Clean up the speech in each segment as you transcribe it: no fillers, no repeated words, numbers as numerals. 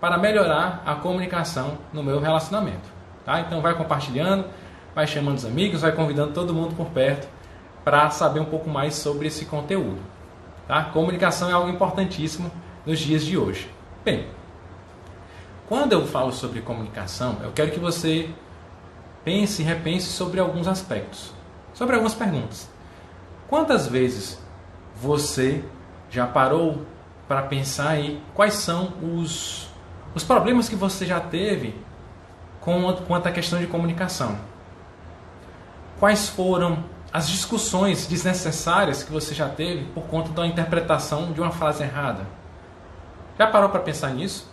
para melhorar a comunicação no meu relacionamento. Tá? Então vai compartilhando, vai chamando os amigos, vai convidando todo mundo por perto para saber um pouco mais sobre esse conteúdo. Tá? Comunicação é algo importantíssimo nos dias de hoje. Bem, quando eu falo sobre comunicação, eu quero que você pense e repense sobre alguns aspectos, sobre algumas perguntas. Quantas vezes você já parou para pensar aí quais são os problemas que você já teve quanto à questão de comunicação? Quais foram as discussões desnecessárias que você já teve por conta da interpretação de uma frase errada? Já parou para pensar nisso?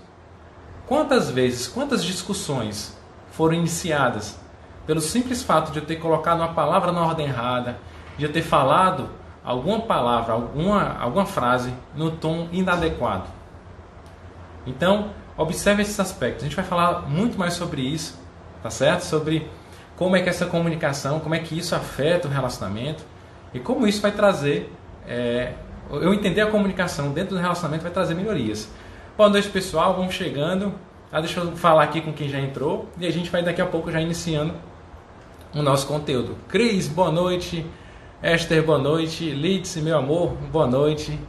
Quantas vezes, quantas discussões foram iniciadas pelo simples fato de eu ter colocado uma palavra na ordem errada, de eu ter falado alguma palavra, alguma frase no tom inadequado? Então, observe esses aspectos. A gente vai falar muito mais sobre isso, tá certo? Sobre como é que essa comunicação, como é que isso afeta o relacionamento e como isso vai trazer, eu entender a comunicação dentro do relacionamento vai trazer melhorias. Boa noite, pessoal, vamos chegando. Deixa eu falar aqui com quem já entrou e a gente vai daqui a pouco já iniciando o nosso conteúdo. Cris, boa noite. Esther, boa noite. Lidice, meu amor, boa noite.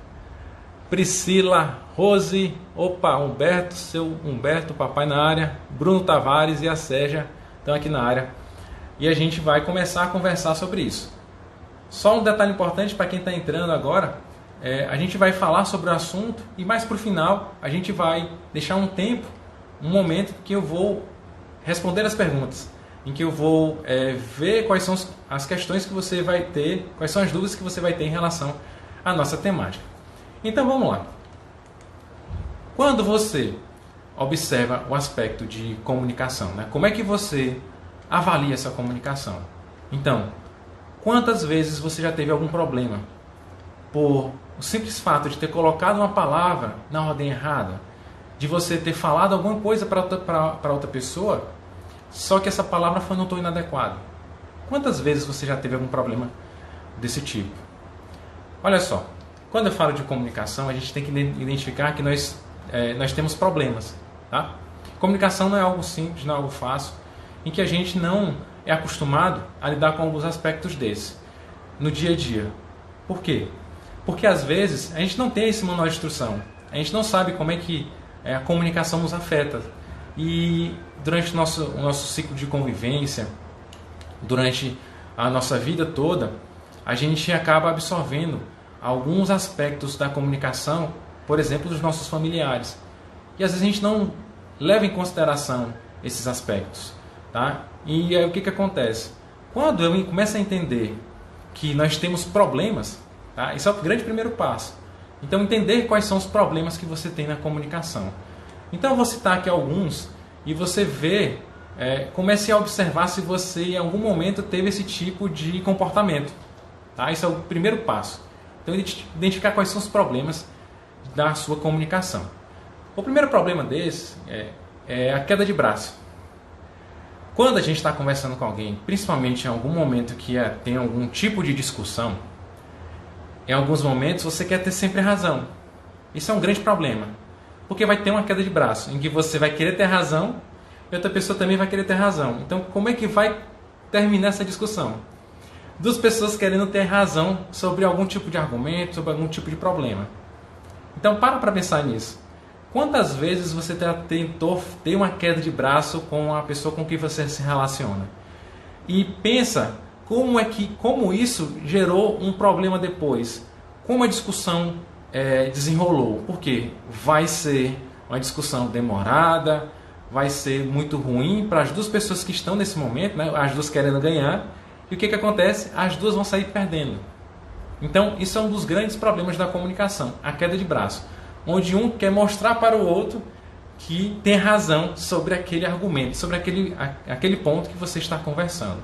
Priscila, Rose, opa, Humberto, seu Humberto, papai na área. Bruno Tavares e a Sérgia estão aqui na área. E a gente vai começar a conversar sobre isso. Só um detalhe importante para quem está entrando agora, a gente vai falar sobre o assunto e mais para o final a gente vai deixar um tempo, um momento que eu vou responder as perguntas, em que eu vou ver quais são as questões que você vai ter, quais são as dúvidas que você vai ter em relação à nossa temática. Então vamos lá. Quando você observa o aspecto de comunicação, né? Como é que você avalia essa comunicação? Então, quantas vezes você já teve algum problema por o simples fato de ter colocado uma palavra na ordem errada, de você ter falado alguma coisa para outra pessoa, só que essa palavra foi no tom inadequado? Quantas vezes você já teve algum problema desse tipo? Olha só, quando eu falo de comunicação, a gente tem que identificar que nós temos problemas. Tá? Comunicação não é algo simples, não é algo fácil, em que a gente não é acostumado a lidar com alguns aspectos desses no dia a dia. Por quê? Porque às vezes a gente não tem esse manual de instrução, a gente não sabe como é que a comunicação nos afeta. E durante o nosso ciclo de convivência, durante a nossa vida toda, a gente acaba absorvendo alguns aspectos da comunicação, por exemplo, dos nossos familiares. E às vezes a gente não leva em consideração esses aspectos. Tá? E aí o que acontece? Quando eu começo a entender que nós temos problemas, tá? Isso é o grande primeiro passo. Então, entender quais são os problemas que você tem na comunicação. Então, eu vou citar aqui alguns e você vê, comece a observar se você em algum momento teve esse tipo de comportamento. Tá? Isso é o primeiro passo. Então, identificar quais são os problemas da sua comunicação. O primeiro problema desse é a queda de braço. Quando a gente está conversando com alguém, principalmente em algum momento que tem algum tipo de discussão, em alguns momentos você quer ter sempre razão. Isso é um grande problema, porque vai ter uma queda de braço, em que você vai querer ter razão e outra pessoa também vai querer ter razão. Então, como é que vai terminar essa discussão? Duas pessoas querendo ter razão sobre algum tipo de argumento, sobre algum tipo de problema. Então, para pensar nisso. Quantas vezes você tentou ter uma queda de braço com a pessoa com quem você se relaciona? E pensa como isso gerou um problema depois. Como a discussão desenrolou. Porque vai ser uma discussão demorada, vai ser muito ruim para as duas pessoas que estão nesse momento, né? As duas querendo ganhar. E o que acontece? As duas vão sair perdendo. Então, isso é um dos grandes problemas da comunicação, a queda de braço. Onde um quer mostrar para o outro que tem razão sobre aquele argumento, sobre aquele ponto que você está conversando.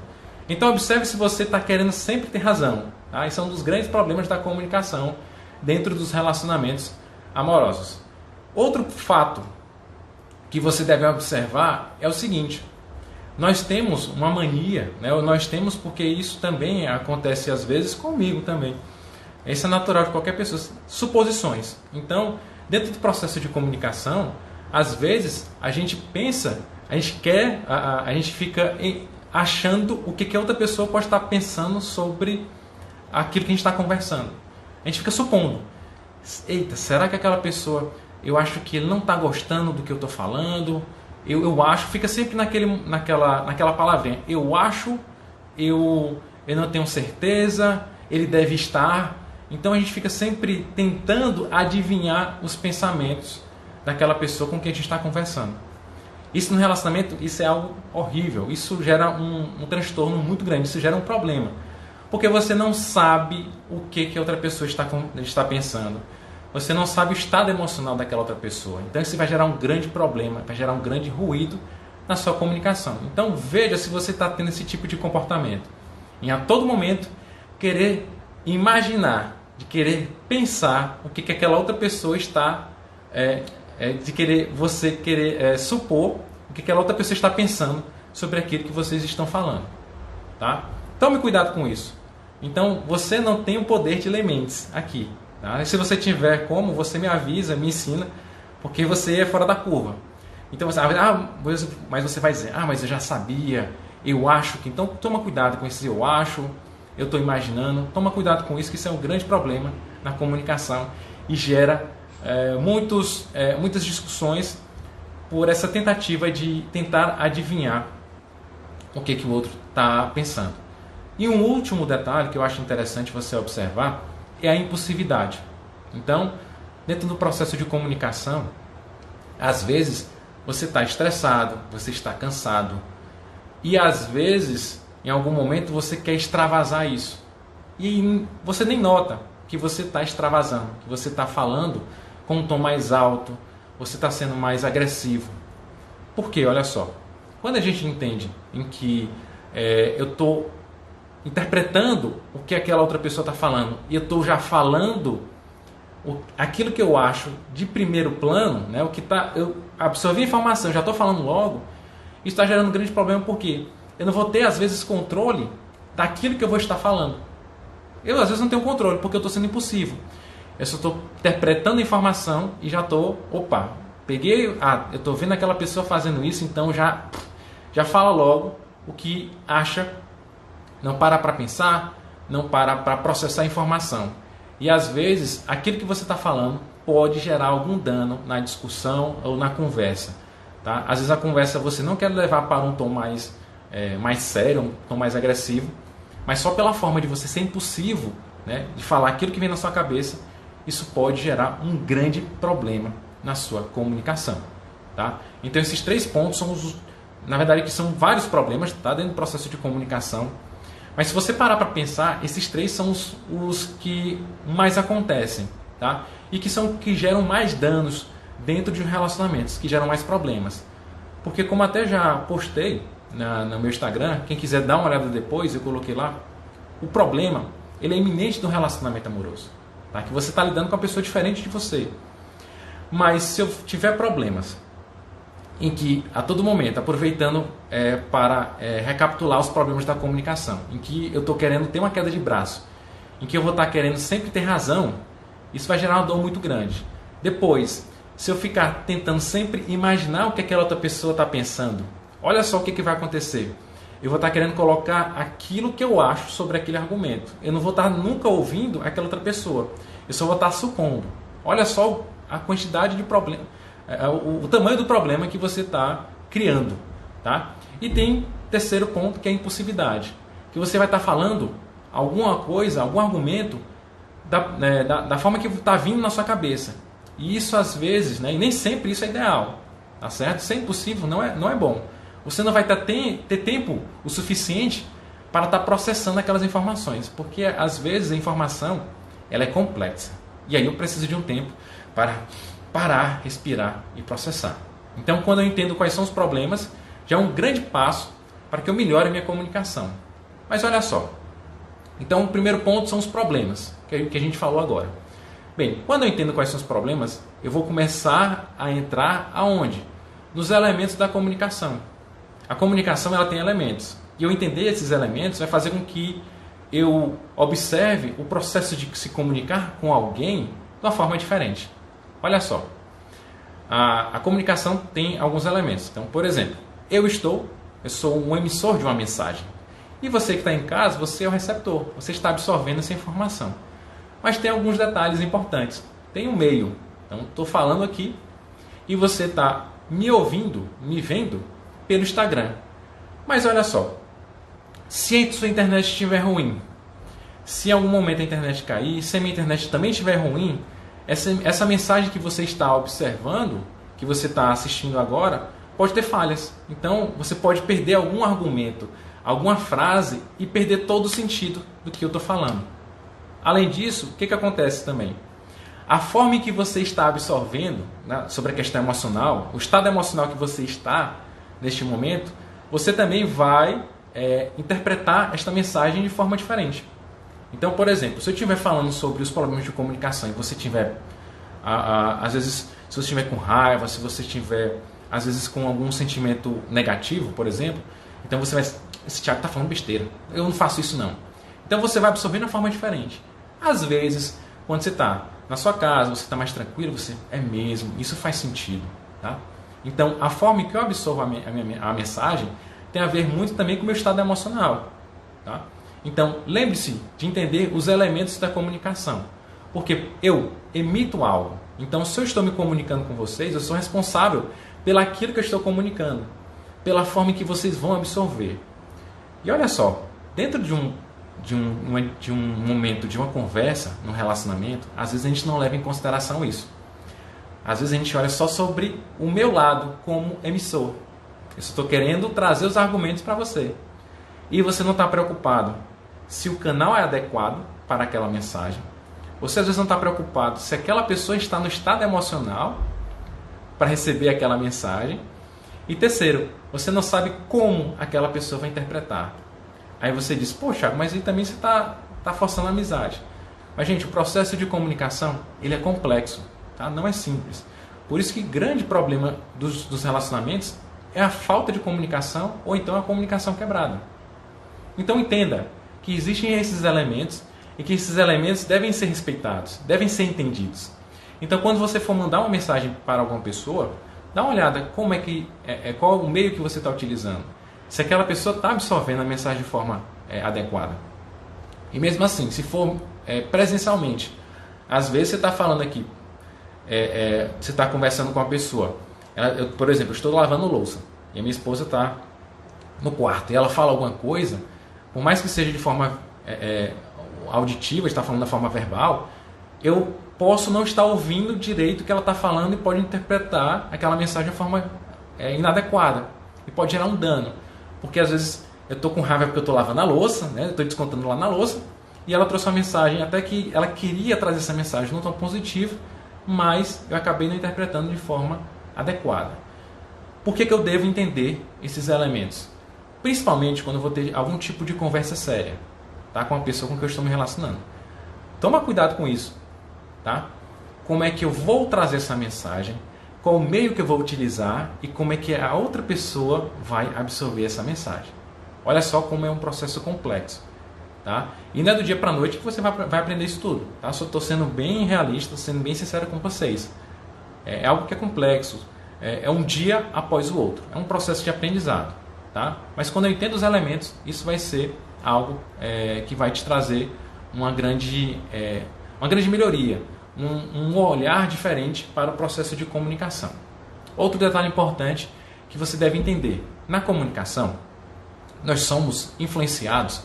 Então observe se você está querendo sempre ter razão. Tá? Esse é um dos grandes problemas da comunicação dentro dos relacionamentos amorosos. Outro fato que você deve observar é o seguinte: nós temos uma mania, né? Nós temos, porque isso também acontece às vezes comigo também. Isso é natural de qualquer pessoa. Suposições. Então, dentro do processo de comunicação, às vezes a gente pensa, a gente quer, a gente fica achando o que a outra pessoa pode estar pensando sobre aquilo que a gente está conversando. A gente fica supondo, eita, será que aquela pessoa, eu acho que ele não está gostando do que eu estou falando, eu acho, fica sempre naquela palavrinha, eu acho, eu não tenho certeza, ele deve estar. Então a gente fica sempre tentando adivinhar os pensamentos daquela pessoa com quem a gente está conversando. Isso no relacionamento, isso é algo horrível, isso gera um transtorno muito grande, isso gera um problema. Porque você não sabe o que a outra pessoa está pensando. Você não sabe o estado emocional daquela outra pessoa. Então isso vai gerar um grande problema, vai gerar um grande ruído na sua comunicação. Então veja se você está tendo esse tipo de comportamento. Em a todo momento querer imaginar, de querer pensar o que aquela outra pessoa está, você querer supor o que aquela outra pessoa está pensando sobre aquilo que vocês estão falando. Tá? Tome cuidado com isso. Então você não tem o poder de ler mentes aqui. Tá? E se você tiver como, você me avisa, me ensina, porque você é fora da curva. Então você, mas você vai dizer, mas eu já sabia, eu acho que... Então toma cuidado com esse eu acho, eu estou imaginando. Toma cuidado com isso, que isso é um grande problema na comunicação e gera muitas discussões por essa tentativa de tentar adivinhar o que o outro está pensando. E um último detalhe que eu acho interessante você observar é a impulsividade. Então, dentro do processo de comunicação, às vezes você está estressado, você está cansado e às vezes, em algum momento, você quer extravasar isso. E você nem nota que você está extravasando, que você está falando com um tom mais alto, você está sendo mais agressivo. Por quê? Olha só. Quando a gente entende em que eu estou interpretando o que aquela outra pessoa está falando e eu estou já falando aquilo que eu acho de primeiro plano, né, eu absorvi a informação, já estou falando logo, isso está gerando um grande problema porque eu não vou ter às vezes controle daquilo que eu vou estar falando. Eu às vezes não tenho controle porque eu estou sendo impulsivo. Eu só estou interpretando a informação e já estou, eu estou vendo aquela pessoa fazendo isso, então já fala logo o que acha, não para pensar, não para processar a informação. E às vezes aquilo que você está falando pode gerar algum dano na discussão ou na conversa. Tá? Às vezes a conversa você não quer levar para um tom mais sério, um tom mais agressivo, mas só pela forma de você ser impulsivo, né, de falar aquilo que vem na sua cabeça, isso pode gerar um grande problema na sua comunicação. Tá? Então esses 3 pontos são na verdade que são vários problemas, tá, dentro do processo de comunicação. Mas se você parar para pensar, esses 3 são os que mais acontecem, tá? E que geram mais danos dentro de relacionamentos, que geram mais problemas. Porque como até já postei no meu Instagram, quem quiser dar uma olhada depois, eu coloquei lá, o problema ele é iminente do relacionamento amoroso. Tá? Que você está lidando com uma pessoa diferente de você. Mas se eu tiver problemas em que a todo momento, aproveitando para recapitular os problemas da comunicação, em que eu estou querendo ter uma queda de braço, em que eu vou estar querendo sempre ter razão, isso vai gerar uma dor muito grande. Depois, se eu ficar tentando sempre imaginar o que aquela outra pessoa está pensando, olha só o que vai acontecer. Eu vou estar querendo colocar aquilo que eu acho sobre aquele argumento. Eu não vou estar nunca ouvindo aquela outra pessoa. Eu só vou estar supondo. Olha só a quantidade de problema, o tamanho do problema que você está criando. Tá? E tem terceiro ponto, que é a impulsividade. Que você vai estar falando alguma coisa, algum argumento da forma que está vindo na sua cabeça. E isso às vezes, né, e nem sempre isso é ideal. Tá certo? Isso é impossível, não é bom. Você não vai ter tempo o suficiente para estar processando aquelas informações. Porque às vezes a informação ela é complexa. E aí eu preciso de um tempo para parar, respirar e processar. Então, quando eu entendo quais são os problemas, já é um grande passo para que eu melhore a minha comunicação. Mas olha só. Então, o primeiro ponto são os problemas, que a gente falou agora. Bem, quando eu entendo quais são os problemas, eu vou começar a entrar aonde? Nos elementos da comunicação. A comunicação ela tem elementos. E eu entender esses elementos vai fazer com que eu observe o processo de se comunicar com alguém de uma forma diferente. Olha só. a comunicação tem alguns elementos. Então, por exemplo, eu sou um emissor de uma mensagem. E você que está em casa, você é o receptor. Você está absorvendo essa informação. Mas tem alguns detalhes importantes. Tem um meio. Então, estou falando aqui e você está me ouvindo, me vendo pelo Instagram. Mas olha só, se a sua internet estiver ruim, se em algum momento a internet cair, se a minha internet também estiver ruim, essa mensagem que você está observando, que você está assistindo agora, pode ter falhas. Então, você pode perder algum argumento, alguma frase e perder todo o sentido do que eu estou falando. Além disso, o que acontece também? A forma em que você está absorvendo, né, sobre a questão emocional, o estado emocional que você está neste momento, você também vai interpretar esta mensagem de forma diferente. Então, por exemplo, se eu estiver falando sobre os problemas de comunicação e você estiver, às vezes, se você estiver com raiva, se você estiver, às vezes, com algum sentimento negativo, por exemplo, então você vai, esse Thiago está falando besteira, eu não faço isso não. Então você vai absorver de uma forma diferente. Às vezes, quando você está na sua casa, você está mais tranquilo, você é mesmo, isso faz sentido. Tá? Então, a forma em que eu absorvo a mensagem tem a ver muito também com o meu estado emocional. Tá? Então, lembre-se de entender os elementos da comunicação. Porque eu emito algo. Então, se eu estou me comunicando com vocês, eu sou responsável pelaquilo que eu estou comunicando. Pela forma em que vocês vão absorver. E olha só, dentro de um momento, de uma conversa, num relacionamento, às vezes a gente não leva em consideração isso. Às vezes a gente olha só sobre o meu lado como emissor. Eu estou querendo trazer os argumentos para você. E você não está preocupado se o canal é adequado para aquela mensagem. Você às vezes não está preocupado se aquela pessoa está no estado emocional para receber aquela mensagem. E terceiro, você não sabe como aquela pessoa vai interpretar. Aí você diz, poxa, mas aí também você está forçando a amizade. Mas, gente, o processo de comunicação, ele é complexo, tá? Não é simples. Por isso que grande problema dos relacionamentos é a falta de comunicação ou então a comunicação quebrada. Então entenda que existem esses elementos e que esses elementos devem ser respeitados, devem ser entendidos. Então quando você for mandar uma mensagem para alguma pessoa, dá uma olhada qual o meio que você está utilizando. Se aquela pessoa está absorvendo a mensagem de forma adequada. E mesmo assim, se for presencialmente, às vezes você está falando aqui, você está conversando com uma pessoa. Por exemplo, eu estou lavando louça e a minha esposa está no quarto e ela fala alguma coisa, por mais que seja de forma auditiva, está falando da forma verbal, eu posso não estar ouvindo direito o que ela está falando e pode interpretar aquela mensagem de forma inadequada e pode gerar um dano, porque às vezes eu estou com raiva porque eu estou lavando a louça, né? Estou descontando lá na louça e ela trouxe uma mensagem, até que ela queria trazer essa mensagem não tão positiva, mas eu acabei não interpretando de forma adequada. Por que eu devo entender esses elementos? Principalmente quando eu vou ter algum tipo de conversa séria, tá? Com a pessoa com quem eu estou me relacionando. Toma cuidado com isso. Tá? Como é que eu vou trazer essa mensagem, qual o meio que eu vou utilizar e como é que a outra pessoa vai absorver essa mensagem. Olha só como é um processo complexo. Tá? E não é do dia para a noite que você vai aprender isso tudo. Tá? Só estou sendo bem realista, sendo bem sincero com vocês. É algo que é complexo. É um dia após o outro. É um processo de aprendizado. Tá? Mas quando eu entendo os elementos, isso vai ser algo que vai te trazer uma grande melhoria, um olhar diferente para o processo de comunicação. Outro detalhe importante que você deve entender. Na comunicação, nós somos influenciados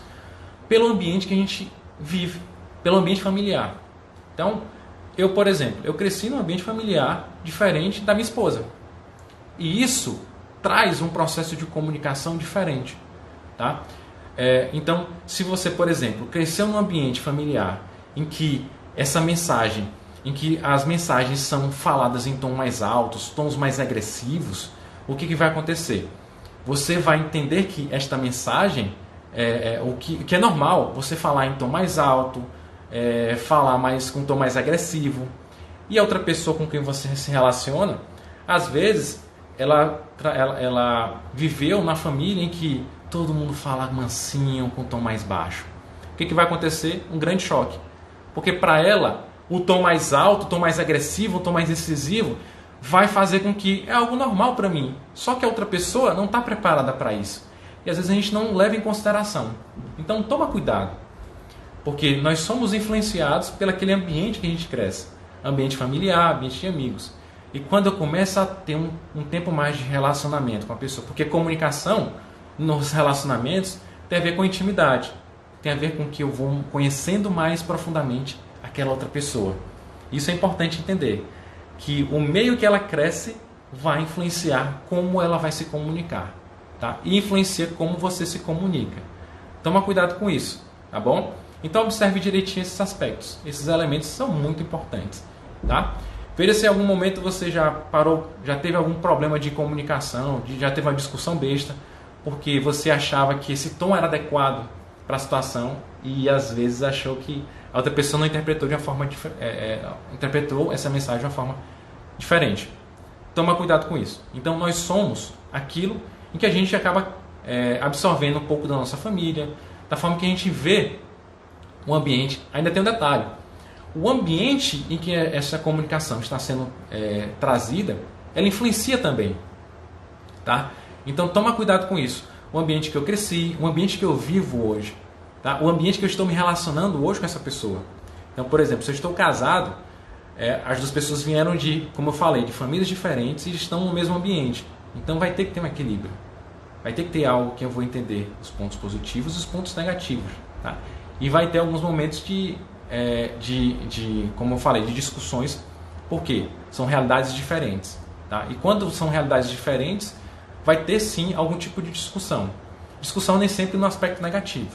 pelo ambiente que a gente vive, pelo ambiente familiar. Então, eu, por exemplo, eu cresci num ambiente familiar diferente da minha esposa. E isso traz um processo de comunicação diferente. Tá? Então, se você, por exemplo, cresceu num ambiente familiar em que essa mensagem, em que as mensagens são faladas em tom mais altos, tons mais agressivos, o que vai acontecer? Você vai entender que esta mensagem, o que é normal, você falar em tom mais alto, falar com um tom mais agressivo. E a outra pessoa com quem você se relaciona, às vezes, ela viveu na família em que todo mundo fala mansinho, com tom mais baixo. O que vai acontecer? Um grande choque. Porque para ela, o tom mais alto, o tom mais agressivo, o tom mais incisivo vai fazer com que é algo normal para mim, só que a outra pessoa não está preparada para isso. E às vezes a gente não leva em consideração. Então toma cuidado, porque nós somos influenciados pelo aquele ambiente que a gente cresce, ambiente familiar, ambiente de amigos. E quando eu começo a ter um tempo mais de relacionamento com a pessoa, porque comunicação nos relacionamentos tem a ver com intimidade, tem a ver com que eu vou conhecendo mais profundamente aquela outra pessoa. Isso é importante entender, que o meio que ela cresce vai influenciar como ela vai se comunicar, tá? E influencia como você se comunica. Toma cuidado com isso, tá bom? Então observe direitinho esses aspectos. Esses elementos são muito importantes, tá? Veja se em algum momento você já parou, já teve algum problema de comunicação, já teve uma discussão besta, porque você achava que esse tom era adequado para a situação e às vezes achou que a outra pessoa não interpretou de uma forma interpretou essa mensagem de uma forma diferente. Toma cuidado com isso. Então nós somos aquilo em que a gente acaba absorvendo um pouco da nossa família, da forma que a gente vê o ambiente. Ainda tem um detalhe: o ambiente em que essa comunicação está sendo trazida, ela influencia também, tá? Então toma cuidado com isso. O ambiente que eu cresci, o ambiente que eu vivo hoje, tá? O ambiente que eu estou me relacionando hoje com essa pessoa. Então, por exemplo, se eu estou casado, as duas pessoas vieram como eu falei, de famílias diferentes e estão no mesmo ambiente. Então vai ter que ter um equilíbrio. Vai ter que ter algo que eu vou entender os pontos positivos e os pontos negativos, tá? E vai ter alguns momentos como eu falei, de discussões, porque são realidades diferentes, tá? E quando são realidades diferentes, vai ter sim algum tipo de discussão. Discussão nem sempre no aspecto negativo,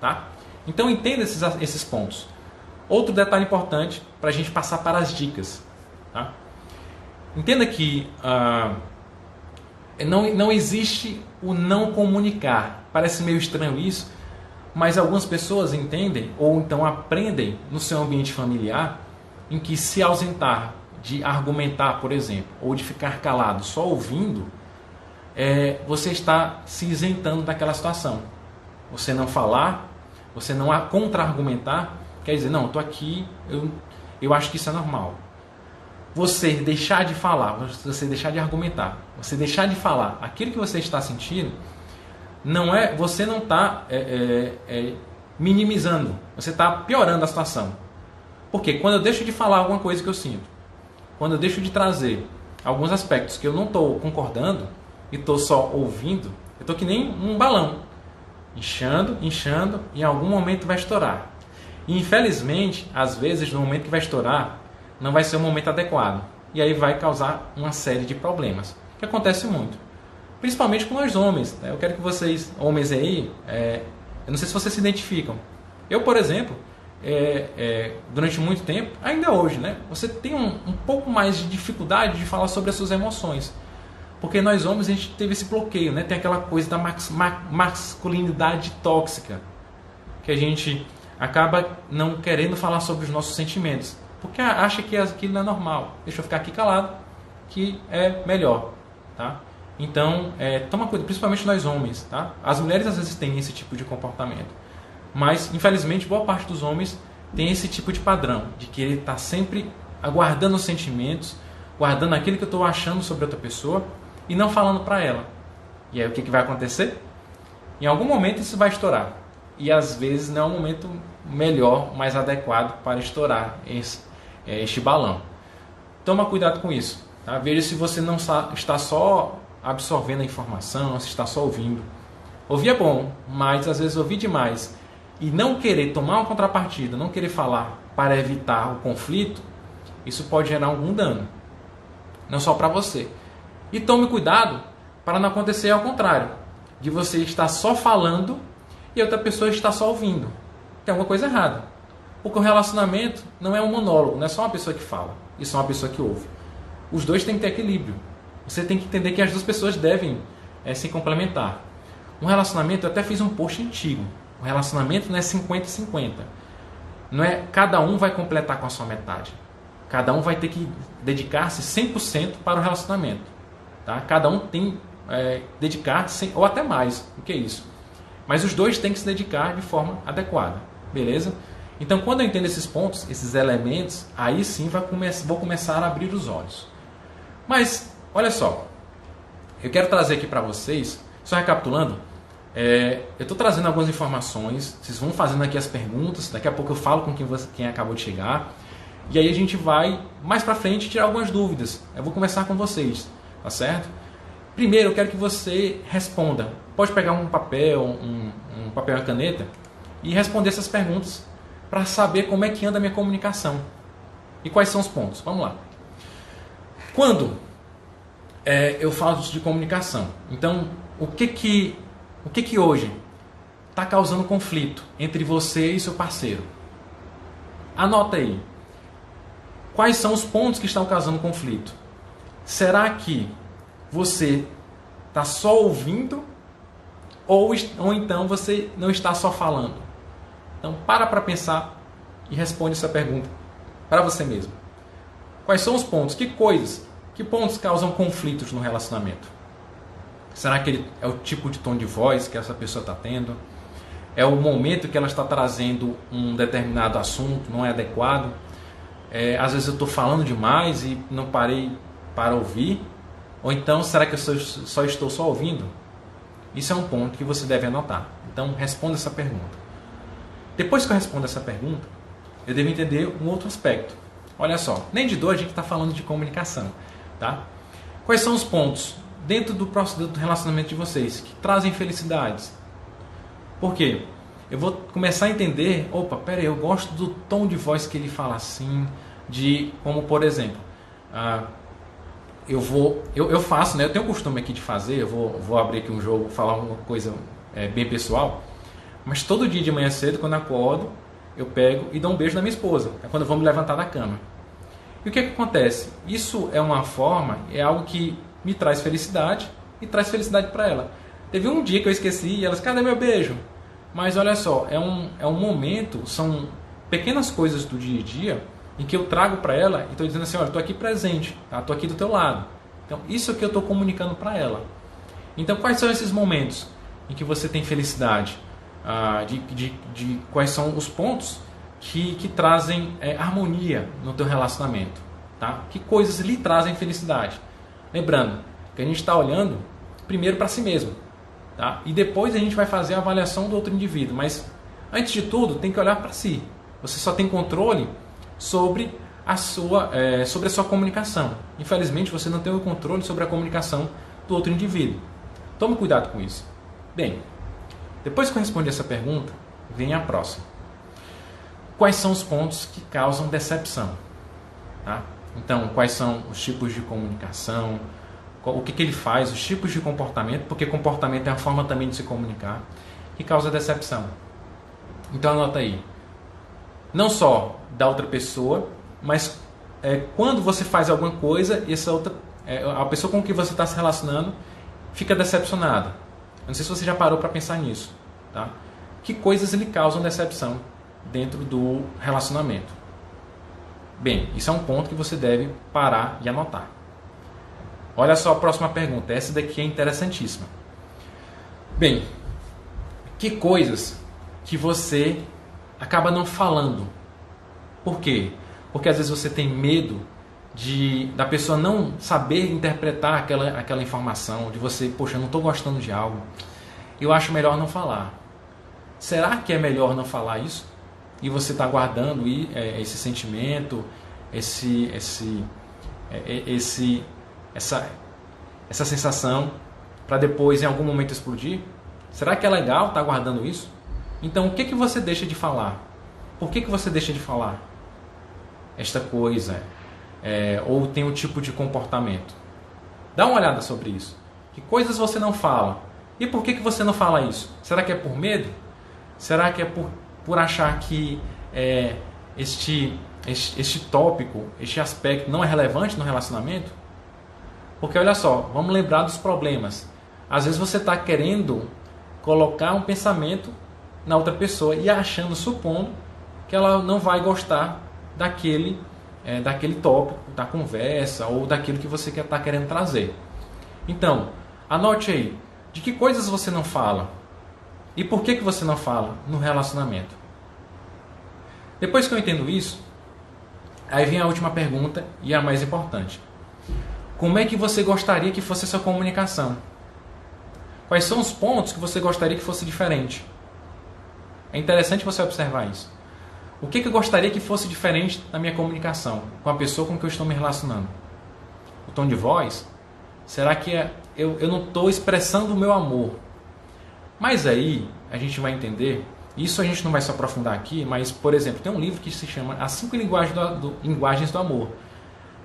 tá? Então entenda esses pontos. Outro detalhe importante para a gente passar para as dicas, tá? Entenda que não existe o não comunicar. Parece meio estranho isso, mas algumas pessoas entendem ou então aprendem no seu ambiente familiar em que se ausentar de argumentar, por exemplo, ou de ficar calado só ouvindo, você está se isentando daquela situação. Você não falar, você não contra-argumentar, quer dizer, não, estou aqui, eu acho que isso é normal. Você deixar de falar, você deixar de argumentar, você deixar de falar aquilo que você está sentindo, você não está minimizando, você está piorando a situação. Porque quando eu deixo de falar alguma coisa que eu sinto, quando eu deixo de trazer alguns aspectos que eu não estou concordando e estou só ouvindo, eu estou que nem um balão, inchando, e em algum momento vai estourar. E infelizmente, às vezes, no momento que vai estourar, não vai ser o momento adequado. E aí vai causar uma série de problemas, que acontece muito. Principalmente com nós homens. Eu quero que vocês, homens aí, eu não sei se vocês se identificam. Eu, por exemplo, durante muito tempo, ainda hoje, né, você tem um pouco mais de dificuldade de falar sobre as suas emoções. Porque nós homens, a gente teve esse bloqueio, né? Tem aquela coisa da masculinidade tóxica, que a gente acaba não querendo falar sobre os nossos sentimentos, porque acha que aquilo não é normal. Deixa eu ficar aqui calado, que é melhor, tá? Então, toma cuidado, principalmente nós homens, tá? As mulheres às vezes têm esse tipo de comportamento, mas infelizmente boa parte dos homens tem esse tipo de padrão, de querer estar sempre aguardando os sentimentos, guardando aquilo que eu estou achando sobre outra pessoa e não falando para ela. E aí o que vai acontecer? Em algum momento isso vai estourar. E às vezes não é o momento melhor, mais adequado para estourar este balão. Toma cuidado com isso, tá? Veja se você não está só absorvendo a informação, se está só ouvindo. Ouvir é bom, mas às vezes ouvir demais e não querer tomar uma contrapartida, não querer falar para evitar o conflito, isso pode gerar algum dano. Não só para você. E tome cuidado para não acontecer ao contrário, de você estar só falando e outra pessoa está só ouvindo. Tem alguma coisa errada. Porque o relacionamento não é um monólogo, não é só uma pessoa que fala e só uma pessoa que ouve. Os dois têm que ter equilíbrio. Você tem que entender que as duas pessoas devem se complementar. Um relacionamento, eu até fiz um post antigo. Um relacionamento não é 50-50. Não é cada um vai completar com a sua metade. Cada um vai ter que dedicar-se 100% para o relacionamento. Tá? Cada um tem dedicar, ou até mais do que isso. Mas os dois têm que se dedicar de forma adequada. Beleza? Então, quando eu entendo esses pontos, esses elementos, aí sim vou começar a abrir os olhos. Mas, olha só, eu quero trazer aqui para vocês, só recapitulando, eu estou trazendo algumas informações, vocês vão fazendo aqui as perguntas, daqui a pouco eu falo com quem acabou de chegar, e aí a gente vai, mais para frente, tirar algumas dúvidas. Eu vou começar com vocês, tá certo? Primeiro, eu quero que você responda. Pode pegar um papel, um papel e uma caneta e responder essas perguntas para saber como é que anda a minha comunicação e quais são os pontos. Vamos lá. Quando eu falo de comunicação, então o que hoje está causando conflito entre você e seu parceiro? Anota aí. Quais são os pontos que estão causando conflito? Será que você está só ouvindo ou então você não está só falando? Então para pensar e responde essa pergunta para você mesmo. Quais são os pontos? Que pontos causam conflitos no relacionamento? Será que é o tipo de tom de voz que essa pessoa está tendo? É o momento que ela está trazendo um determinado assunto, não é adequado? Às vezes eu estou falando demais e não parei para ouvir? Ou então, será que eu só estou ouvindo? Isso é um ponto que você deve anotar. Então, responda essa pergunta. Depois que eu respondo essa pergunta, eu devo entender um outro aspecto. Olha só, nem de dor a gente está falando de comunicação. Tá? Quais são os pontos dentro do relacionamento de vocês que trazem felicidades? Por quê? Eu vou começar a entender, eu gosto do tom de voz que ele fala assim, como por exemplo, eu faço, né? Eu tenho o costume aqui de fazer, eu vou abrir aqui um jogo, falar uma coisa bem pessoal, mas todo dia de manhã cedo, quando eu acordo, eu pego e dou um beijo na minha esposa, é quando eu vou me levantar da cama. E o que acontece? Isso é uma forma, é algo que me traz felicidade e traz felicidade para ela. Teve um dia que eu esqueci e elas, cadê meu beijo? Mas olha só, é um momento, são pequenas coisas do dia a dia em que eu trago para ela e estou dizendo assim, olha, estou aqui presente, estou aqui do teu lado. Então, isso é o que eu estou comunicando para ela. Então, quais são esses momentos em que você tem felicidade? Quais são os pontos que trazem harmonia no teu relacionamento? Tá? Que coisas lhe trazem felicidade? Lembrando que a gente está olhando primeiro para si mesmo. Tá? E depois a gente vai fazer a avaliação do outro indivíduo. Mas, antes de tudo, tem que olhar para si. Você só tem controle sobre a sua comunicação. Infelizmente, você não tem o controle sobre a comunicação do outro indivíduo. Tome cuidado com isso. Bem, depois que eu respondi essa pergunta, vem a próxima. Quais são os pontos que causam decepção? Tá? Então, quais são os tipos de comunicação? O que ele faz, os tipos de comportamento, porque comportamento é uma forma também de se comunicar, que causa decepção. Então anota aí. Não só da outra pessoa, mas quando você faz alguma coisa, a pessoa com que você está se relacionando fica decepcionada. Não sei se você já parou para pensar nisso. Tá? Que coisas lhe causam decepção dentro do relacionamento? Bem, isso é um ponto que você deve parar e anotar. Olha só a próxima pergunta. Essa daqui é interessantíssima. Bem, que coisas que você acaba não falando? Por quê? Porque às vezes você tem medo da pessoa não saber interpretar aquela informação, de você, poxa, eu não estou gostando de algo, eu acho melhor não falar. Será que é melhor não falar isso? E você está guardando esse sentimento, essa sensação para depois em algum momento explodir? Será que é legal estar guardando isso? Então o que você deixa de falar? Por que você deixa de falar esta coisa? Ou tem um tipo de comportamento? Dá uma olhada sobre isso. Que coisas você não fala? E por que você não fala isso? Será que é por medo? Será que é por achar que este tópico, este aspecto não é relevante no relacionamento? Porque olha só, vamos lembrar dos problemas. Às vezes você está querendo colocar um pensamento na outra pessoa e supondo que ela não vai gostar daquele tópico, da conversa ou daquilo que você está querendo trazer. Então, anote aí, de que coisas você não fala e por que você não fala no relacionamento. Depois que eu entendo isso, aí vem a última pergunta e a mais importante. Como é que você gostaria que fosse a sua comunicação? Quais são os pontos que você gostaria que fosse diferente? É interessante você observar isso. O que eu gostaria que fosse diferente na minha comunicação com a pessoa com que eu estou me relacionando? O tom de voz? Será que eu não estou expressando o meu amor? Mas aí a gente vai entender, isso a gente não vai se aprofundar aqui, mas, por exemplo, tem um livro que se chama As 5 Linguagens do Amor.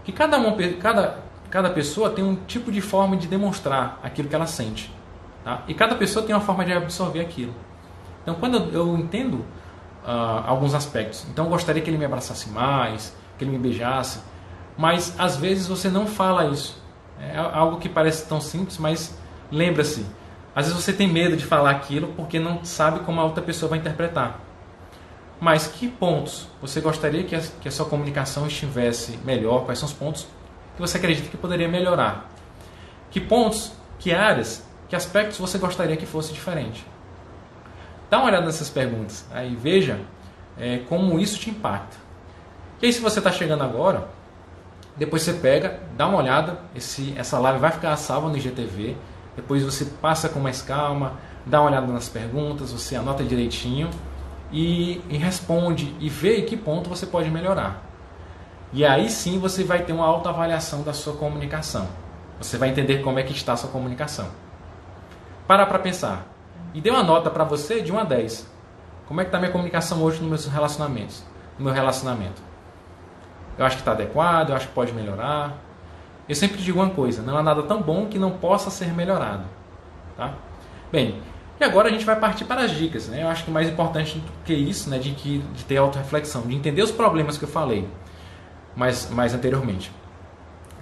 Que cada pessoa tem um tipo de forma de demonstrar aquilo que ela sente. Tá? E cada pessoa tem uma forma de absorver aquilo. Então, quando eu entendo alguns aspectos, então eu gostaria que ele me abraçasse mais, que ele me beijasse, mas às vezes você não fala isso. É algo que parece tão simples, mas lembra-se, às vezes você tem medo de falar aquilo porque não sabe como a outra pessoa vai interpretar. Mas que pontos você gostaria que a sua comunicação estivesse melhor? Quais são os pontos que você acredita que poderia melhorar? Que pontos, que áreas, que aspectos você gostaria que fosse diferente? Dá uma olhada nessas perguntas, aí veja como isso te impacta. E aí, se você está chegando agora, depois você pega, dá uma olhada, essa live vai ficar salva no IGTV, depois você passa com mais calma, dá uma olhada nas perguntas, você anota direitinho e responde e vê em que ponto você pode melhorar. E aí sim você vai ter uma autoavaliação da sua comunicação. Você vai entender como é que está a sua comunicação. Para pensar. E dê uma nota para você de 1 a 10. Como é que está a minha comunicação hoje nos meus relacionamentos? No meu relacionamento. Eu acho que está adequado, eu acho que pode melhorar. Eu sempre digo uma coisa, não há nada tão bom que não possa ser melhorado. Tá? Bem, e agora a gente vai partir para as dicas. Né? Eu acho que o mais importante do que isso, né, de ter autorreflexão, de entender os problemas que eu falei mais anteriormente.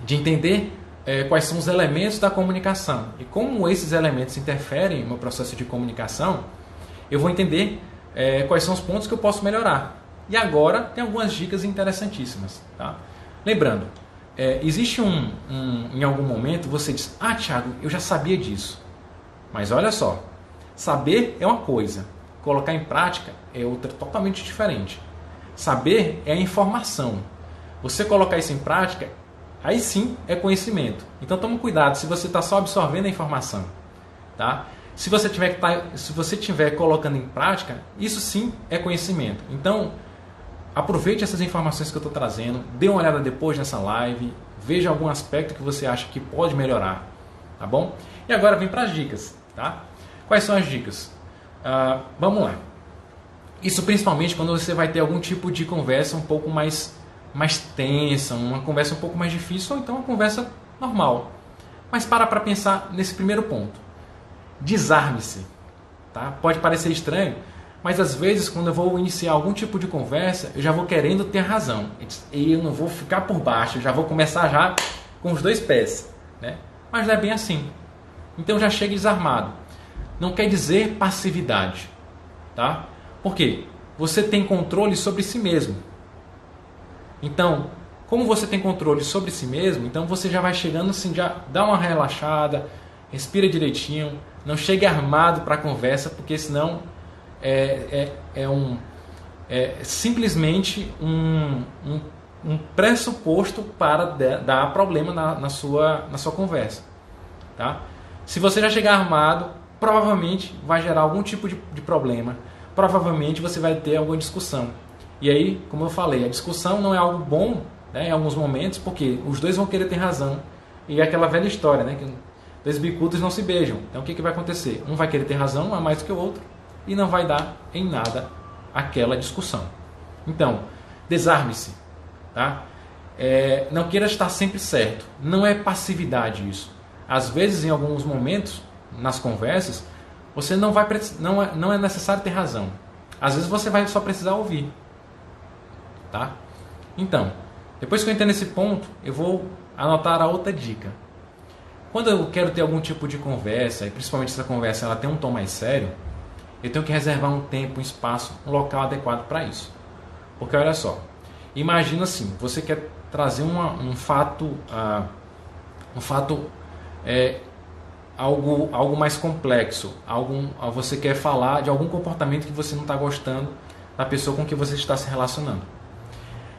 De entender quais são os elementos da comunicação e como esses elementos interferem no meu processo de comunicação, eu vou entender quais são os pontos que eu posso melhorar. E agora tem algumas dicas interessantíssimas. Tá? Lembrando, existe em algum momento você diz, Thiago, eu já sabia disso. Mas olha só, saber é uma coisa, colocar em prática é outra totalmente diferente. Saber é a informação. Você colocar isso em prática, aí sim é conhecimento. Então tome cuidado se você está só absorvendo a informação. Tá? Se você estiver colocando em prática, isso sim é conhecimento. Então, aproveite essas informações que eu estou trazendo, dê uma olhada depois nessa live, veja algum aspecto que você acha que pode melhorar. Tá bom? E agora vem para as dicas. Tá? Quais são as dicas? Vamos lá. Isso principalmente quando você vai ter algum tipo de conversa um pouco mais tensa, uma conversa um pouco mais difícil, ou então uma conversa normal. Mas para pensar nesse primeiro ponto. Desarme-se. Tá? Pode parecer estranho, mas às vezes quando eu vou iniciar algum tipo de conversa, eu já vou querendo ter razão. E eu não vou ficar por baixo, eu já vou começar já com os 2 pés. Né? Mas não é bem assim. Então já chega desarmado. Não quer dizer passividade. Tá? Por quê? Você tem controle sobre si mesmo. Então, como você tem controle sobre si mesmo, então você já vai chegando assim, já dá uma relaxada, respira direitinho, não chegue armado para a conversa, porque senão simplesmente um pressuposto para dar problema na sua conversa. Tá? Se você já chegar armado, provavelmente vai gerar algum tipo de problema, provavelmente você vai ter alguma discussão. E aí, como eu falei, a discussão não é algo bom, né, em alguns momentos, porque os dois vão querer ter razão. E é aquela velha história, né, que 2 bicudos não se beijam. Então o que vai acontecer? Um vai querer ter razão a mais do que o outro e não vai dar em nada aquela discussão. Então, desarme-se. Tá? Não queira estar sempre certo. Não é passividade isso. Às vezes, em alguns momentos, nas conversas, você não é necessário ter razão. Às vezes você vai só precisar ouvir. Tá? Então, depois que eu entendo esse ponto, eu vou anotar a outra dica. Quando eu quero ter algum tipo de conversa, e principalmente essa conversa ela tem um tom mais sério, eu tenho que reservar um tempo, um espaço, um local adequado para isso. Porque olha só, imagina assim, você quer trazer um fato, algo mais complexo, você quer falar de algum comportamento que você não está gostando da pessoa com que você está se relacionando.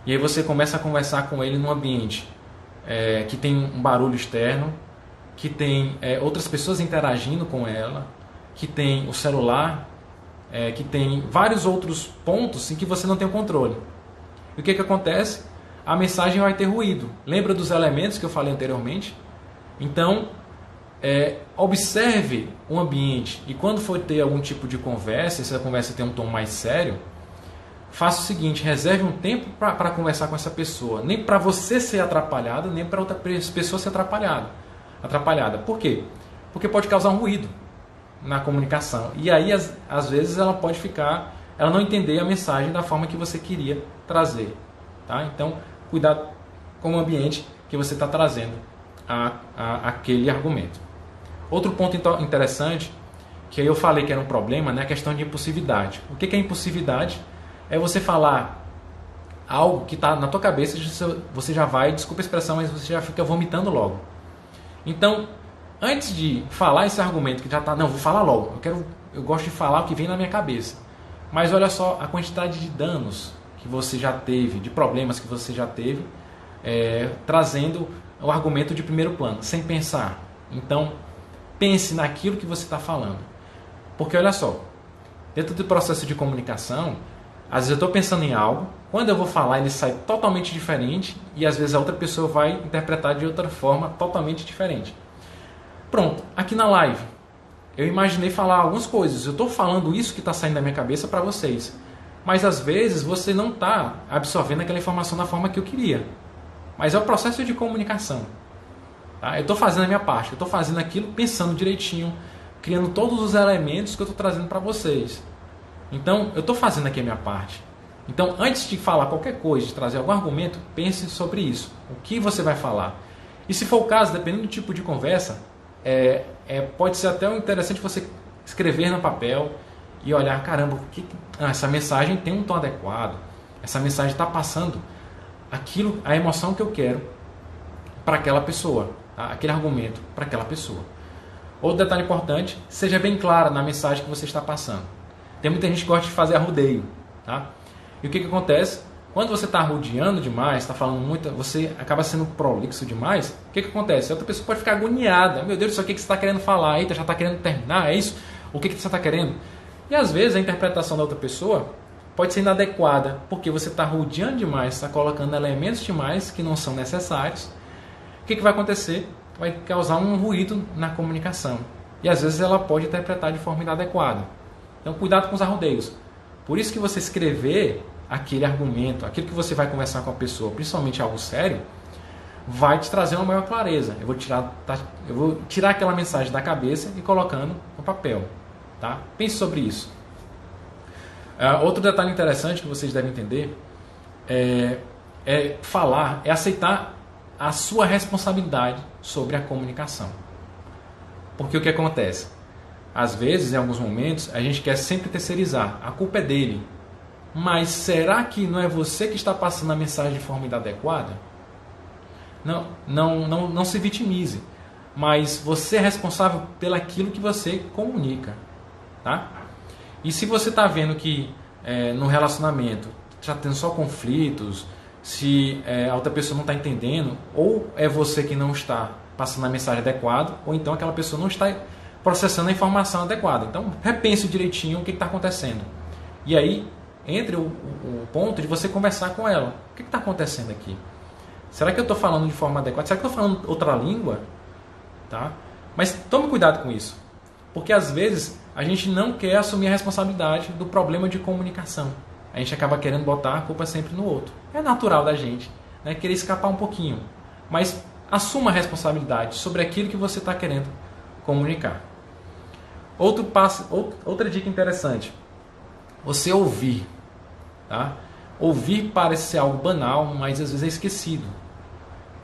E aí você começa a conversar com ele num ambiente que tem um barulho externo, que tem outras pessoas interagindo com ela, que tem o celular, que tem vários outros pontos em que você não tem o controle. E o que acontece? A mensagem vai ter ruído. Lembra dos elementos que eu falei anteriormente? Então, observe o ambiente e quando for ter algum tipo de conversa, se a conversa tem um tom mais sério, faça o seguinte, reserve um tempo para conversar com essa pessoa. Nem para você ser atrapalhado, nem para outra pessoa ser atrapalhada. Por quê? Porque pode causar um ruído na comunicação. E aí, às vezes, ela pode ela não entender a mensagem da forma que você queria trazer. Tá? Então, cuidado com o ambiente que você está trazendo aquele argumento. Outro ponto interessante, que eu falei que era um problema, é a questão de impulsividade. O que é impulsividade? É você falar algo que está na tua cabeça, você já vai, desculpa a expressão, mas você já fica vomitando logo. Então, antes de falar esse argumento que já está, não, vou falar logo, eu gosto de falar o que vem na minha cabeça. Mas olha só a quantidade de danos que você já teve, de problemas que você já teve, trazendo o argumento de primeiro plano, sem pensar. Então, pense naquilo que você está falando. Porque olha só, dentro do processo de comunicação, às vezes eu estou pensando em algo, quando eu vou falar ele sai totalmente diferente e às vezes a outra pessoa vai interpretar de outra forma totalmente diferente. Pronto, aqui na live, eu imaginei falar algumas coisas, eu estou falando isso que está saindo da minha cabeça para vocês, mas às vezes você não está absorvendo aquela informação da forma que eu queria. Mas é o processo de comunicação. Tá? Eu estou fazendo a minha parte, eu estou fazendo aquilo pensando direitinho, criando todos os elementos que eu estou trazendo para vocês. Então, eu estou fazendo aqui a minha parte. Então, antes de falar qualquer coisa, de trazer algum argumento, pense sobre isso. O que você vai falar? E se for o caso, dependendo do tipo de conversa, pode ser até interessante você escrever no papel e olhar, caramba, essa mensagem tem um tom adequado, essa mensagem está passando a emoção que eu quero para aquela pessoa, tá? Aquele argumento para aquela pessoa. Outro detalhe importante, seja bem clara na mensagem que você está passando. Tem muita gente que gosta de fazer arrudeio, tá? E o que acontece? Quando você está arrodeando demais, está falando muito, você acaba sendo prolixo demais, o que acontece? A outra pessoa pode ficar agoniada. Meu Deus do céu, o que você está querendo falar? Eita, já está querendo terminar? É isso? O que você está querendo? E às vezes a interpretação da outra pessoa pode ser inadequada, porque você está rodeando demais, está colocando elementos demais que não são necessários. O que vai acontecer? Vai causar um ruído na comunicação. E às vezes ela pode interpretar de forma inadequada. Então cuidado com os arrodeios. Por isso que você escrever aquele argumento, aquilo que você vai conversar com a pessoa, principalmente algo sério, vai te trazer uma maior clareza. Eu vou tirar aquela mensagem da cabeça e colocando no papel. Tá? Pense sobre isso. Outro detalhe interessante que vocês devem entender é aceitar a sua responsabilidade sobre a comunicação. Porque o que acontece? Às vezes, em alguns momentos, a gente quer sempre terceirizar. A culpa é dele. Mas será que não é você que está passando a mensagem de forma inadequada? Não se vitimize. Mas você é responsável pelaquilo que você comunica. Tá? E se você está vendo que no relacionamento está tendo só conflitos, se a outra pessoa não está entendendo, ou é você que não está passando a mensagem adequada, ou então aquela pessoa não está processando a informação adequada. Então, repense direitinho o que está acontecendo. E aí, entre o ponto de você conversar com ela. O que está acontecendo aqui? Será que eu estou falando de forma adequada? Será que eu estou falando outra língua? Tá? Mas tome cuidado com isso. Porque às vezes a gente não quer assumir a responsabilidade do problema de comunicação. A gente acaba querendo botar a culpa sempre no outro. É natural da gente, né? Querer escapar um pouquinho. Mas assuma a responsabilidade sobre aquilo que você está querendo comunicar. Outra dica interessante. Você ouvir. Tá? Ouvir parece ser algo banal, mas às vezes é esquecido.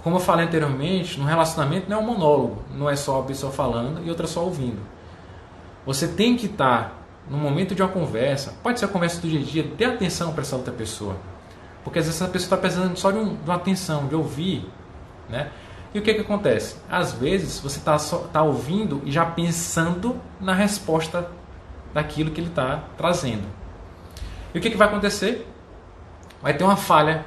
Como eu falei anteriormente, no relacionamento não é um monólogo. Não é só a pessoa falando e outra só ouvindo. Você tem que estar no momento de uma conversa, pode ser a conversa do dia a dia, dê atenção para essa outra pessoa. Porque às vezes essa pessoa está precisando só de uma atenção, de ouvir. Né? E o que acontece? Às vezes você está ouvindo e já pensando na resposta daquilo que ele está trazendo. E o que vai acontecer? Vai ter uma falha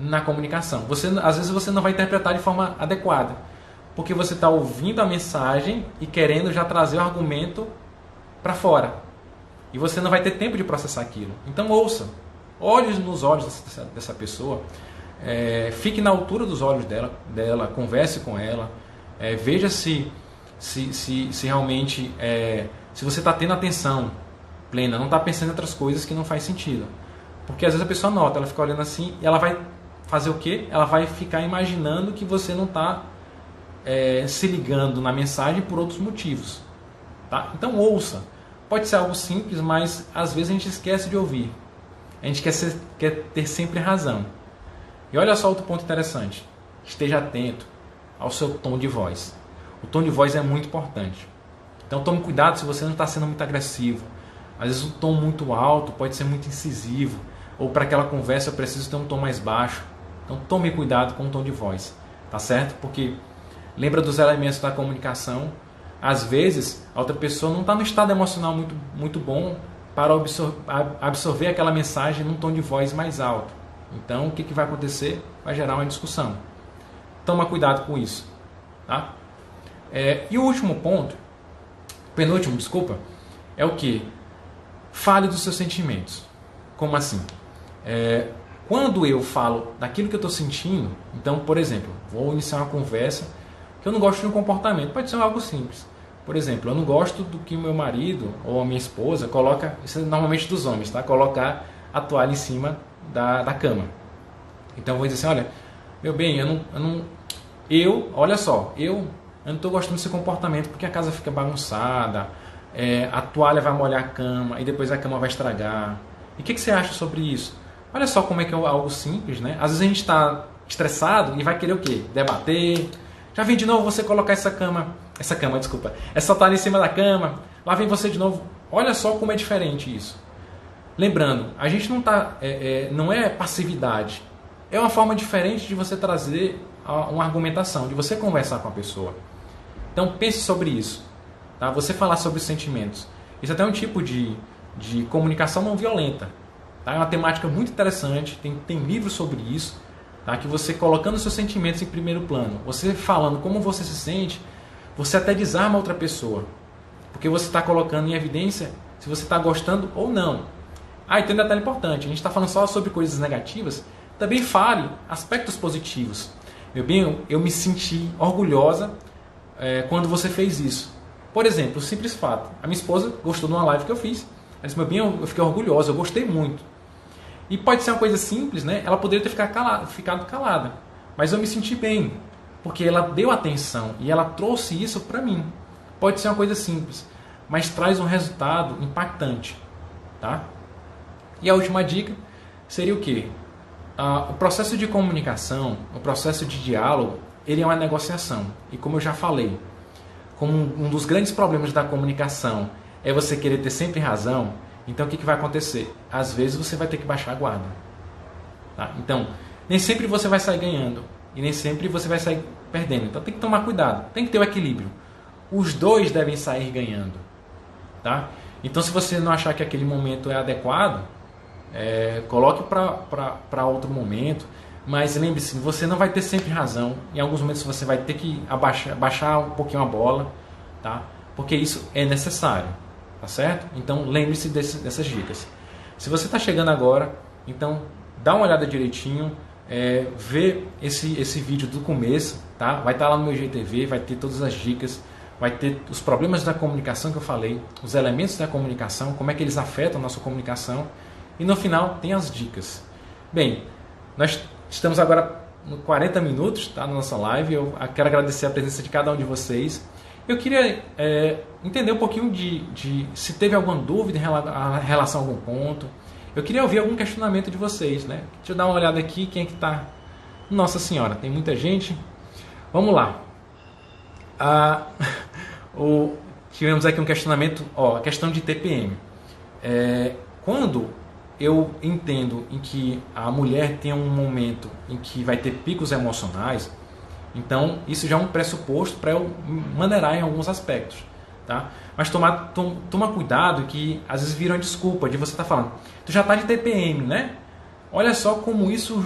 na comunicação. Às vezes você não vai interpretar de forma adequada, porque você está ouvindo a mensagem e querendo já trazer o argumento para fora. E você não vai ter tempo de processar aquilo. Então ouça, olhe nos olhos dessa pessoa, fique na altura dos olhos dela, converse com ela, veja se realmente se você está tendo atenção plena, não está pensando em outras coisas que não faz sentido. Porque às vezes a pessoa nota, ela fica olhando assim e ela vai fazer o quê? Ela vai ficar imaginando que você não está se ligando na mensagem por outros motivos. Tá? Então ouça. Pode ser algo simples, mas às vezes a gente esquece de ouvir. A gente quer ter sempre razão. E olha só outro ponto interessante. Esteja atento ao seu tom de voz. O tom de voz é muito importante. Então tome cuidado se você não está sendo muito agressivo. Às vezes um tom muito alto pode ser muito incisivo. Ou para aquela conversa eu preciso ter um tom mais baixo. Então tome cuidado com o tom de voz. Tá certo? Porque lembra dos elementos da comunicação. Às vezes a outra pessoa não está no estado emocional muito bom para absorver aquela mensagem num tom de voz mais alto. Então o que vai acontecer? Vai gerar uma discussão. Toma cuidado com isso. Tá? E o último ponto, penúltimo, desculpa, é o que? Fale dos seus sentimentos. Como assim? Quando eu falo daquilo que eu estou sentindo, então, por exemplo, vou iniciar uma conversa que eu não gosto de um comportamento, pode ser algo simples. Por exemplo, eu não gosto do que o meu marido ou a minha esposa coloca, isso é normalmente dos homens, tá? Colocar a toalha em cima da cama. Então eu vou dizer assim, olha, meu bem, olha só, eu não estou gostando desse comportamento porque a casa fica bagunçada, a toalha vai molhar a cama e depois a cama vai estragar. E o que você acha sobre isso? Olha só como é que é algo simples, né? Às vezes a gente está estressado e vai querer o quê? Debater. Já vem de novo você colocar essa toalha em cima da cama. Lá vem você de novo. Olha só como é diferente isso. Lembrando, a gente não é passividade. É uma forma diferente de você trazer uma argumentação, de você conversar com a pessoa. Então pense sobre isso. Tá? Você falar sobre os sentimentos. Isso é até um tipo de comunicação não violenta. Tá? É uma temática muito interessante. Tem livros sobre isso. Tá? Que você colocando seus sentimentos em primeiro plano, você falando como você se sente, você até desarma outra pessoa, porque você está colocando em evidência se você está gostando ou não. E tem um detalhe importante, a gente está falando só sobre coisas negativas, também fale aspectos positivos. Meu bem, eu me senti orgulhosa quando você fez isso. Por exemplo, o simples fato, a minha esposa gostou de uma live que eu fiz, ela disse, meu bem, eu fiquei orgulhosa, eu gostei muito. E pode ser uma coisa simples, né? Ela poderia ter ficado calada. Mas eu me senti bem, porque ela deu atenção e ela trouxe isso para mim. Pode ser uma coisa simples, mas traz um resultado impactante. Tá? E a última dica seria o quê? O processo de comunicação, o processo de diálogo, ele é uma negociação. E como eu já falei, como um dos grandes problemas da comunicação é você querer ter sempre razão, então o que vai acontecer? Às vezes você vai ter que baixar a guarda. Tá? Então, nem sempre você vai sair ganhando e nem sempre você vai sair perdendo. Então tem que tomar cuidado, tem que ter o equilíbrio. Os dois devem sair ganhando. Tá? Então se você não achar que aquele momento é adequado, coloque para outro momento. Mas lembre-se, você não vai ter sempre razão. Em alguns momentos você vai ter que baixar um pouquinho a bola. Tá? Porque isso é necessário. Tá certo? Então lembre-se dessas dicas. Se você está chegando agora, então dá uma olhada direitinho, vê esse vídeo do começo, tá? Vai estar lá no meu IGTV, vai ter todas as dicas, vai ter os problemas da comunicação que eu falei, os elementos da comunicação, como é que eles afetam a nossa comunicação e no final tem as dicas. Bem, nós estamos agora no 40 minutos, tá, na nossa live. Eu quero agradecer a presença de cada um de vocês. Eu queria entender um pouquinho de se teve alguma dúvida em relação a algum ponto. Eu queria ouvir algum questionamento de vocês, né? Deixa eu dar uma olhada aqui, quem é que está? Nossa Senhora, tem muita gente. Vamos lá. Tivemos aqui um questionamento, a questão de TPM. Quando eu entendo em que a mulher tem um momento em que vai ter picos emocionais, então isso já é um pressuposto para eu maneirar em alguns aspectos, tá? Mas toma cuidado que às vezes vira uma desculpa de você estar falando, tu já está de TPM, né? olha só como isso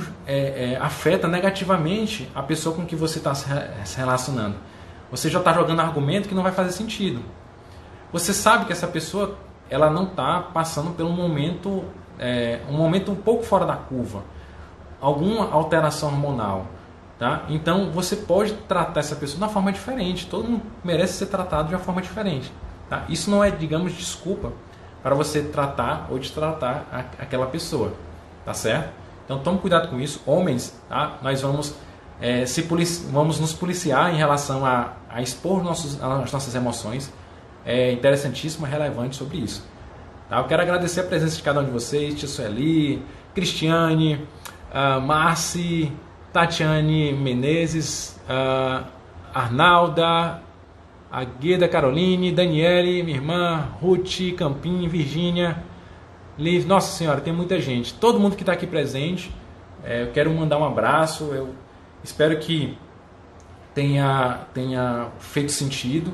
afeta negativamente a pessoa com que você está se relacionando. Você já está jogando argumento que não vai fazer sentido. Você sabe que essa pessoa ela não está passando pelo momento, um momento um pouco fora da curva, alguma alteração hormonal. Tá? Então você pode tratar essa pessoa de uma forma diferente. Todo mundo merece ser tratado de uma forma diferente. Tá? Isso não é, digamos, desculpa para você tratar ou destratar aquela pessoa. Tá certo? Então tome cuidado com isso. Homens, tá? Nós vamos, vamos nos policiar em relação a expor as nossas emoções. É interessantíssimo e relevante sobre isso. Tá? Eu quero agradecer a presença de cada um de vocês. Tia Sueli, Cristiane, Marci, Tatiane Menezes, Arnalda, a Gueda Caroline, Daniele, minha irmã, Ruth, Campim, Virgínia, Liv. Nossa Senhora, tem muita gente. Todo mundo que está aqui presente, eu quero mandar um abraço. Eu espero que tenha feito sentido.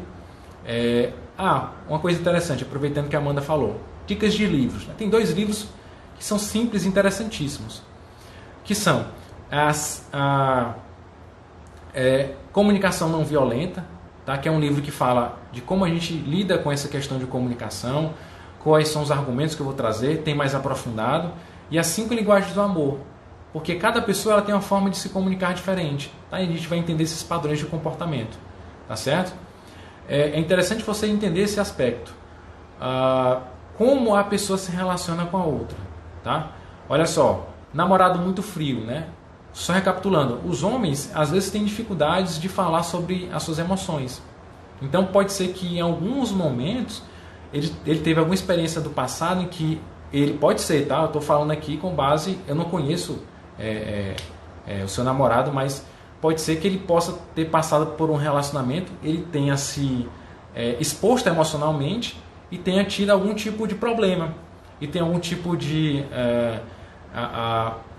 Uma coisa interessante, aproveitando que a Amanda falou. Dicas de livros. Tem 2 livros que são simples e interessantíssimos. Que são Comunicação Não Violenta, tá? Que é um livro que fala de como a gente lida com essa questão de comunicação, quais são os argumentos que eu vou trazer, tem mais aprofundado, e as 5 linguagens do amor, porque cada pessoa ela tem uma forma de se comunicar diferente, tá? E a gente vai entender esses padrões de comportamento, tá certo? É interessante você entender esse aspecto, como a pessoa se relaciona com a outra, tá? Olha só, namorado muito frio, né? Só recapitulando, os homens às vezes têm dificuldades de falar sobre as suas emoções. Então pode ser que em alguns momentos ele teve alguma experiência do passado em que ele pode ser, tá? Eu estou falando aqui com base, eu não conheço o seu namorado, mas pode ser que ele possa ter passado por um relacionamento, ele tenha se exposto emocionalmente e tenha tido algum tipo de problema e tenha algum tipo de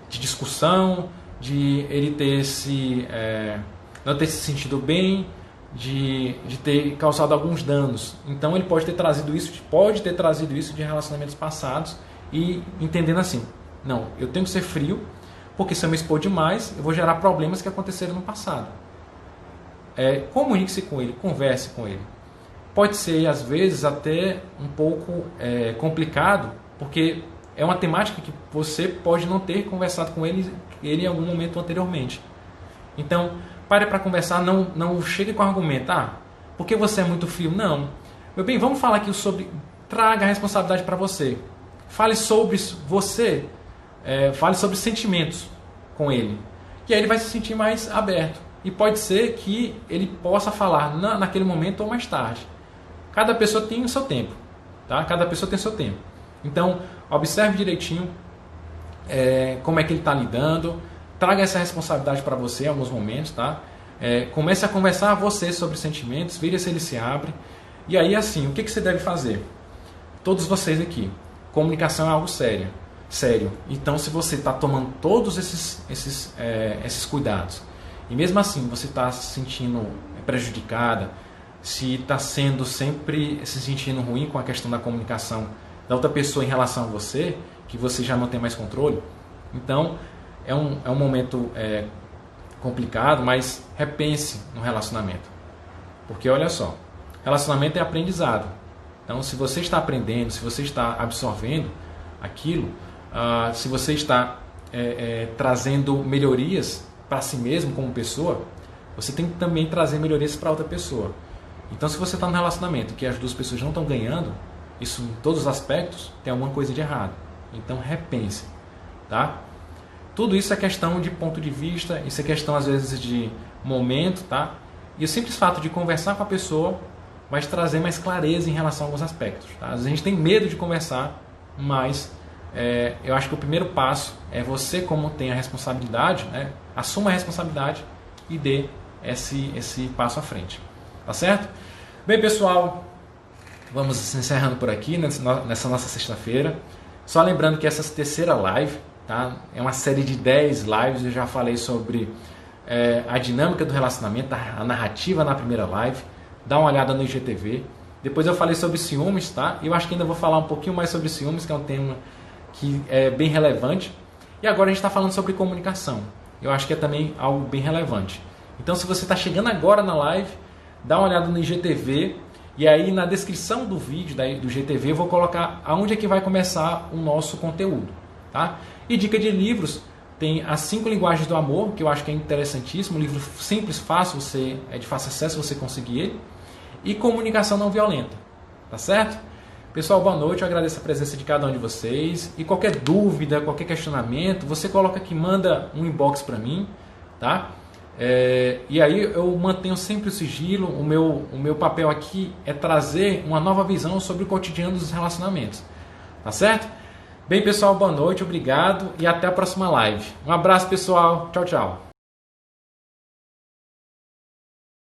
discussão, de ele não ter se sentido bem, de ter causado alguns danos. Então ele pode ter trazido isso de relacionamentos passados e entendendo assim, não, eu tenho que ser frio, porque se eu me expor demais, eu vou gerar problemas que aconteceram no passado. Comunique-se com ele, converse com ele. Pode ser, às vezes, até um pouco complicado, porque é uma temática que você pode não ter conversado com ele em algum momento anteriormente. Então, pare para conversar, não chegue com argumento. Porque você é muito frio? Não. Meu bem, vamos falar aqui sobre... Traga a responsabilidade para você. Fale sobre você. Fale sobre sentimentos com ele. E aí ele vai se sentir mais aberto. E pode ser que ele possa falar naquele momento ou mais tarde. Cada pessoa tem o seu tempo. Tá? Cada pessoa tem o seu tempo. Então, observe direitinho como é que ele está lidando. Traga essa responsabilidade para você em alguns momentos. Tá? Comece a conversar você sobre sentimentos. Veja se ele se abre. E aí, assim, o que você deve fazer? Todos vocês aqui. Comunicação é algo sério. Então, se você está tomando todos esses cuidados e mesmo assim você está se sentindo prejudicada, se está sempre se sentindo ruim com a questão da comunicação da outra pessoa em relação a você, que você já não tem mais controle, então é um momento complicado, mas repense no relacionamento. Porque olha só, relacionamento é aprendizado. Então, se você está aprendendo, se você está absorvendo aquilo, se você está trazendo melhorias para si mesmo como pessoa, você tem que também trazer melhorias para outra pessoa. Então, se você está num relacionamento que as duas pessoas não estão ganhando, isso em todos os aspectos, tem alguma coisa de errado. Então, repense. Tá? Tudo isso é questão de ponto de vista, isso é questão às vezes de momento. Tá? E o simples fato de conversar com a pessoa vai te trazer mais clareza em relação a alguns aspectos. Tá? Às vezes a gente tem medo de conversar, mas eu acho que o primeiro passo é você, como tem a responsabilidade, né, assuma a responsabilidade e dê esse passo à frente. Tá certo? Bem, pessoal, vamos encerrando por aqui nessa nossa sexta-feira. Só lembrando que essa terceira live, tá, é uma série de 10 lives. Eu já falei sobre a dinâmica do relacionamento, a narrativa na primeira live. Dá uma olhada no IGTV. Depois eu falei sobre ciúmes, tá? Eu acho que ainda vou falar um pouquinho mais sobre ciúmes, que é um tema que é bem relevante. E agora a gente está falando sobre comunicação. Eu acho que é também algo bem relevante. Então, se você está chegando agora na live, dá uma olhada no IGTV. E aí na descrição do vídeo do IGTV eu vou colocar aonde é que vai começar o nosso conteúdo. Tá? E dica de livros, tem as 5 linguagens do amor, que eu acho que é interessantíssimo. Um livro simples, fácil, é de fácil acesso você conseguir ele. E comunicação não violenta. Tá certo? Pessoal, boa noite, eu agradeço a presença de cada um de vocês. E qualquer dúvida, qualquer questionamento, você coloca aqui, manda um inbox para mim, tá? E aí eu mantenho sempre o sigilo. O meu papel aqui é trazer uma nova visão sobre o cotidiano dos relacionamentos. Tá certo? Bem, pessoal, boa noite, obrigado e até a próxima live. Um abraço, pessoal. Tchau, tchau.